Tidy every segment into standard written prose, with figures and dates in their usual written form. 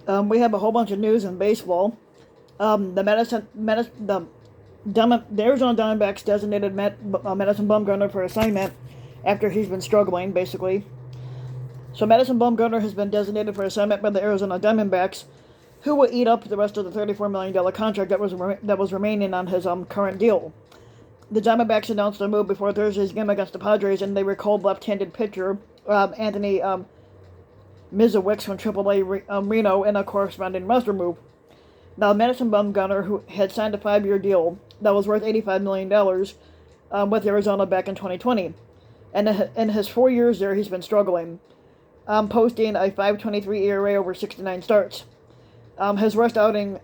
We have a whole bunch of news in baseball. The Arizona Diamondbacks designated Madison Bumgarner for assignment after he's been struggling, basically. So Madison Bumgarner has been designated for assignment by the Arizona Diamondbacks, who will eat up the rest of the $34 million contract that was remaining on his current deal. The Diamondbacks announced their move before Thursday's game against the Padres, and they recalled left-handed pitcher Anthony Mizowicz from AAA Reno in a corresponding roster move. Now, Madison Bumgarner, who had signed a 5-year deal that was worth $85 million with Arizona back in 2020. And in his 4 years there, he's been struggling, posting a 5.23 ERA over 69 starts. His worst outing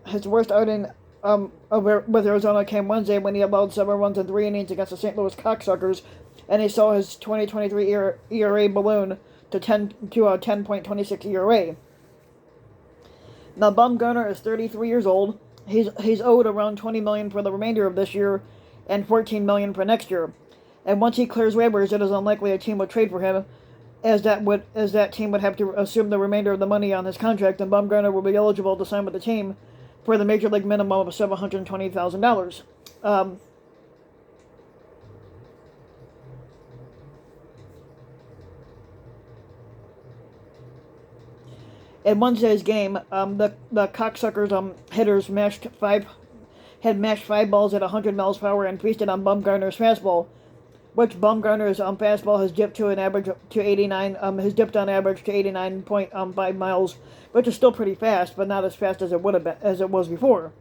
with Arizona came Wednesday when he allowed 7 runs in 3 innings against the St. Louis Cocksuckers, and he saw his 2023 ERA balloon to 10.26 ERA. Now, Bumgarner is 33 years old. He's owed around $20 million for the remainder of this year and $14 million for next year. And once he clears waivers, it is unlikely a team would trade for him, as that team would have to assume the remainder of the money on his contract, and Bumgarner will be eligible to sign with the team for the major league minimum of $720,000. In Wednesday's game, the Cocksuckers hitters had mashed 5 balls at 100 miles per hour and feasted on Bumgarner's fastball, which Bumgarner's fastball has dipped to an average to 89. Has dipped on average to 89.5 miles, which is still pretty fast, but not as fast as it would have been as it was before.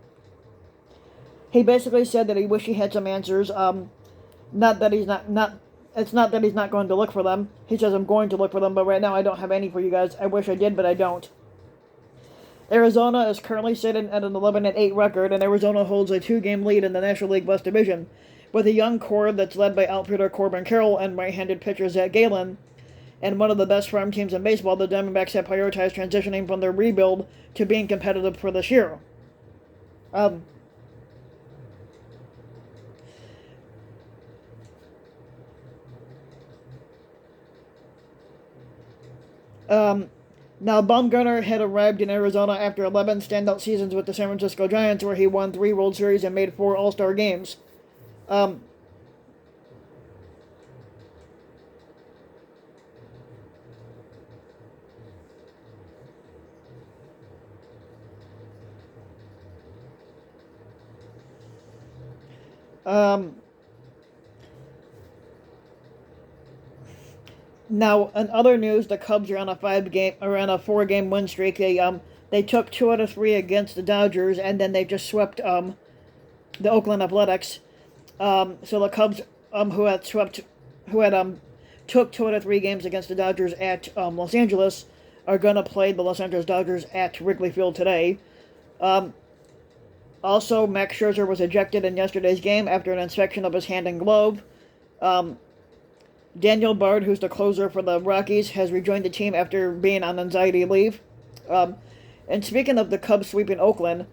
He basically said that he wished he had some answers. Not that he's not. It's not that he's not going to look for them. He says, I'm going to look for them, but right now I don't have any for you guys. I wish I did, but I don't. Arizona is currently sitting at an 11-8 record, and Arizona holds a 2-game lead in the National League West Division, with a young core that's led by outfielder Corbin Carroll and right-handed pitcher Zach Gallen. And one of the best farm teams in baseball, the Diamondbacks have prioritized transitioning from their rebuild to being competitive for this year. Now, Bumgarner had arrived in Arizona after 11 standout seasons with the San Francisco Giants, where he won 3 World Series and made 4 All-Star games. Now, in other news, the Cubs are on a 4-game win streak. They took 2 out of 3 against the Dodgers, and then they just swept the Oakland Athletics. So the Cubs, who had took 2 out of 3 games against the Dodgers at Los Angeles, are gonna play the Los Angeles Dodgers at Wrigley Field today. Also, Max Scherzer was ejected in yesterday's game after an inspection of his hand and glove. Daniel Bard, who's the closer for the Rockies, has rejoined the team after being on anxiety leave. And speaking of the Cubs sweeping Oakland,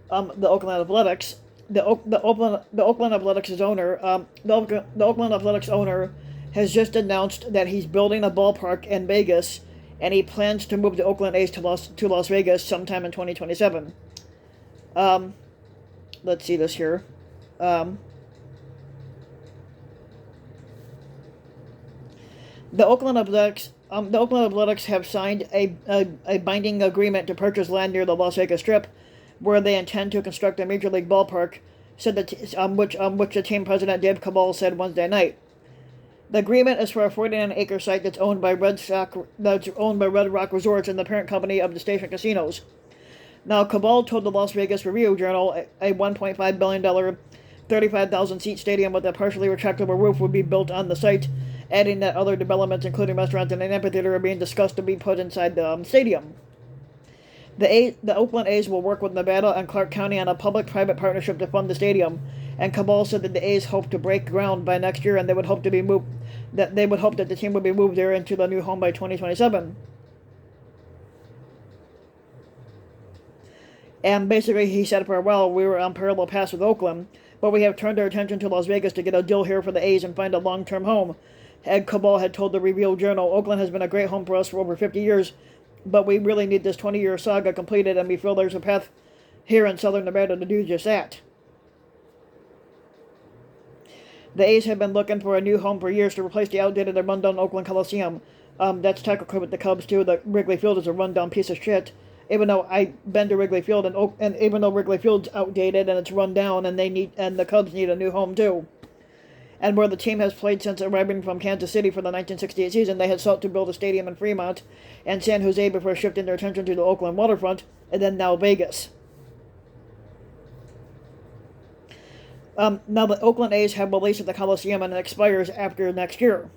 the Oakland Athletics, the Oakland Athletics owner has just announced that he's building a ballpark in Vegas, and he plans to move the Oakland A's to Las Vegas sometime in 2027. Let's see this here. The Oakland Athletics have signed a binding agreement to purchase land near the Las Vegas Strip, where they intend to construct a major league ballpark, said which the team president Dave Cabal said Wednesday night. The agreement is for a 49-acre site that's owned by Red Rock Resorts and the parent company of the Station Casinos. Now, Cabal told the Las Vegas Review-Journal a $1.5 billion, 35,000-seat stadium with a partially retractable roof would be built on the site, adding that other developments, including restaurants and an amphitheater, are being discussed to be put inside the stadium. The Oakland A's will work with Nevada and Clark County on a public-private partnership to fund the stadium, and Cabal said that the A's hope to break ground by next year, and they would hope that the team would be moved there into the new home by 2027. And basically, he said, for a while, we were on parallel paths with Oakland, but we have turned our attention to Las Vegas to get a deal here for the A's and find a long-term home. Ed Cabal had told the Review-Journal, Oakland has been a great home for us for over 50 years, but we really need this 20-year saga completed, and we feel there's a path here in southern Nevada to do just that. The A's have been looking for a new home for years to replace the outdated and rundown Oakland Coliseum. That's technically with the Cubs, too. The Wrigley Field is a rundown piece of shit. Even though I've been to Wrigley Field, and even though Wrigley Field's outdated and it's run down, and the Cubs need a new home, too. And where the team has played since arriving from Kansas City for the 1968 season, they had sought to build a stadium in Fremont and San Jose before shifting their attention to the Oakland waterfront, and then now Vegas. Now the Oakland A's have a lease at the Coliseum, and it expires after next year.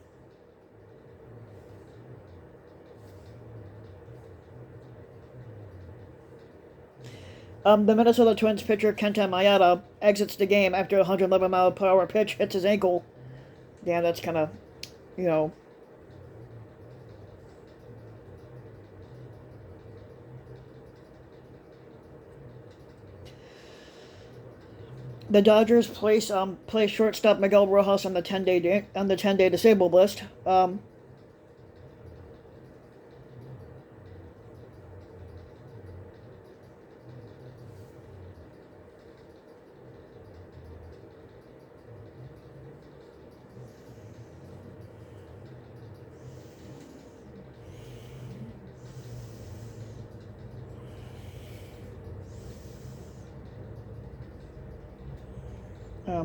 The Minnesota Twins pitcher Kenta Maeda exits the game after a 111-mile-per-hour pitch hits his ankle. Yeah, that's kind of, you know. The Dodgers place shortstop Miguel Rojas on the 10-day disabled list.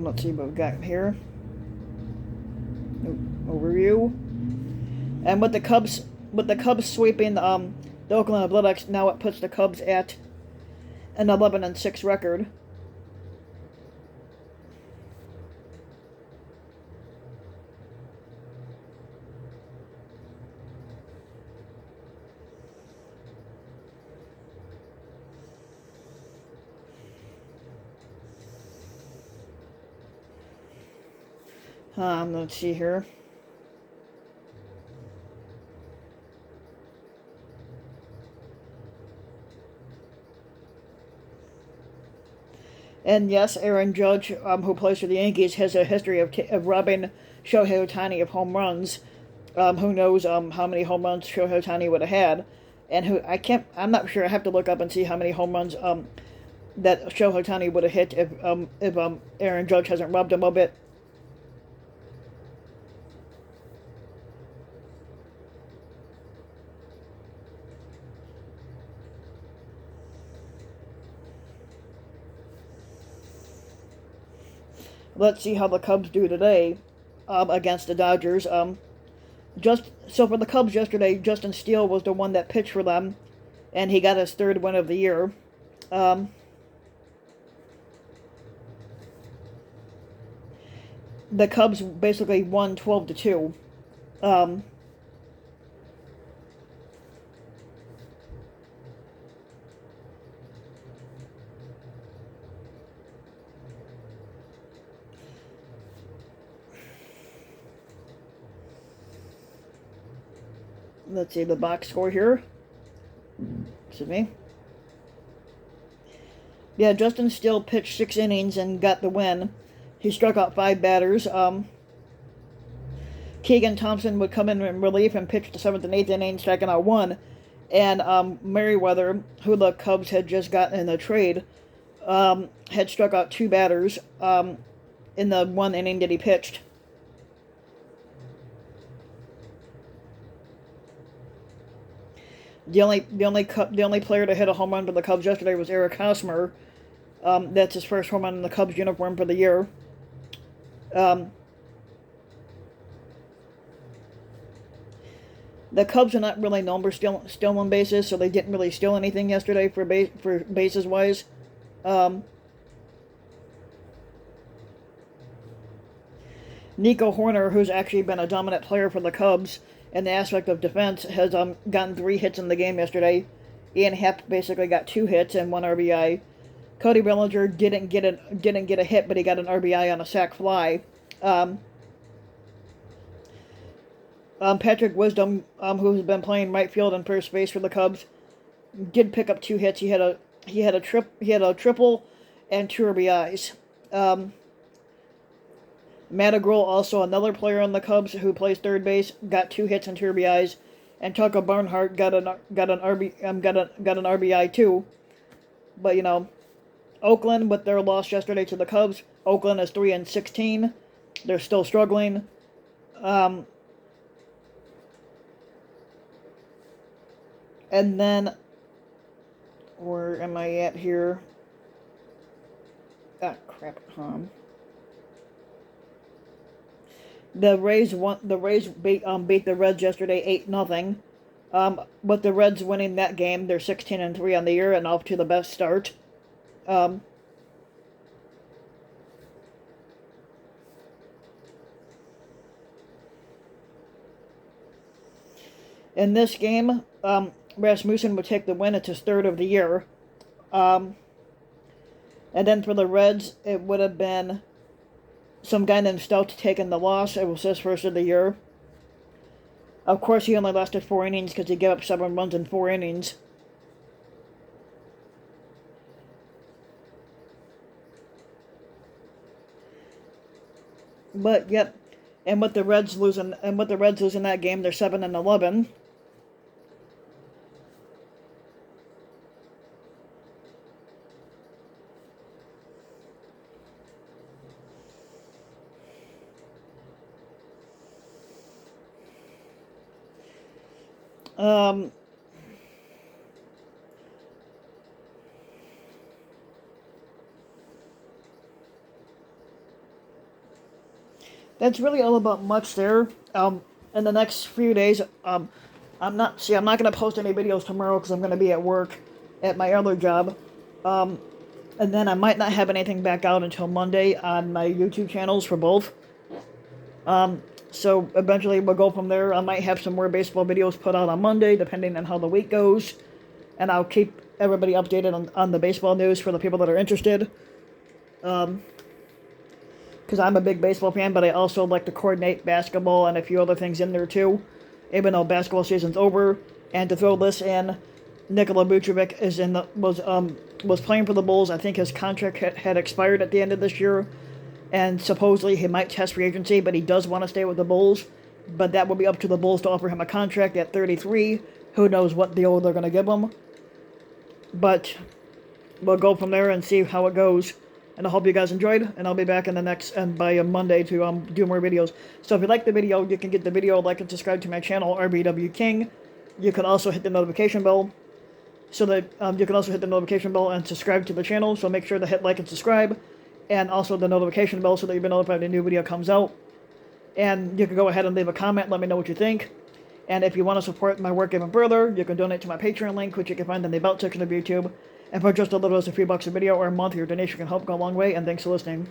Let's see what we've got here. Overview. And with the Cubs sweeping the Oakland Athletics, now it puts the Cubs at an 11-6 record. Let's see here. And yes, Aaron Judge, who plays for the Yankees, has a history of robbing Shohei Ohtani of home runs. Who knows how many home runs Shohei Ohtani would have had, and I'm not sure. I have to look up and see how many home runs that Shohei Ohtani would have hit if Aaron Judge hasn't robbed him a bit. Let's see how the Cubs do today against the Dodgers. For the Cubs yesterday, Justin Steele was the one that pitched for them, and he got his third win of the year. The Cubs basically won 12-2. Let's see the box score here. Excuse me. Yeah, Justin Steele pitched 6 innings and got the win. He struck out 5 batters. Keegan Thompson would come in relief and pitch the 7th and 8th inning, striking out 1. And Merriweather, who the Cubs had just gotten in the trade, had struck out 2 batters in the 1 inning that he pitched. The only player to hit a home run for the Cubs yesterday was Eric Hosmer. That's his first home run in the Cubs uniform for the year. The Cubs are not really known for stealing bases, so they didn't really steal anything yesterday for bases wise. Nico Horner, who's actually been a dominant player for the Cubs in the aspect of defense, has gotten 3 hits in the game yesterday. Ian Happ basically got 2 hits and 1 RBI. Cody Bellinger didn't get a hit, but he got an RBI on a sac fly. Patrick Wisdom, who's been playing right field and first base for the Cubs, did pick up 2 hits. He had a triple and 2 RBIs. Matt Agrell, also another player on the Cubs who plays third base, got 2 hits and 2 RBIs. and Tucker Barnhart got an RBI too. But you know, Oakland with their loss yesterday to the Cubs. Oakland is 3-16. They're still struggling. And then, where am I at here? Ah, crap. The Rays beat the Reds yesterday 8-0. With the Reds winning that game, they're 16-3 on the year and off to the best start. In this game, Rasmussen would take the win. It's his third of the year. And then for the Reds, it would have been some guy named Stout taking the loss. It was his first of the year. Of course, he only lasted 4 innings because he gave up 7 runs in 4 innings. But yep, and with the Reds losing that game, they're 7-11. That's really all about much there. In the next few days, I'm not going to post any videos tomorrow because I'm going to be at work at my other job. And then I might not have anything back out until Monday on my YouTube channels for both. So eventually we'll go from there. I might have some more baseball videos put out on Monday, depending on how the week goes. And I'll keep everybody updated on the baseball news for the people that are interested. Because I'm a big baseball fan, but I also like to coordinate basketball and a few other things in there too, even though basketball season's over. And to throw this in, Nikola Vucevic was playing for the Bulls. I think his contract had expired at the end of this year, and supposedly he might test free agency, but he does want to stay with the Bulls. But that will be up to the Bulls to offer him a contract at 33. Who knows what deal they're going to give him. But we'll go from there and see how it goes. And I hope you guys enjoyed, and I'll be back in the next, and by Monday to do more videos. So if you like the video, you can get the video, like, and subscribe to my channel, RBW King. You can also hit the notification bell, so that you can also hit the notification bell and subscribe to the channel. So make sure to hit like and subscribe, and also the notification bell so that you'll be notified when a new video comes out. And you can go ahead and leave a comment, let me know what you think. And if you want to support my work even further, you can donate to my Patreon link, which you can find in the About section of YouTube. And for just a little as a few bucks a video or a month, your donation can help go a long way, and thanks for listening.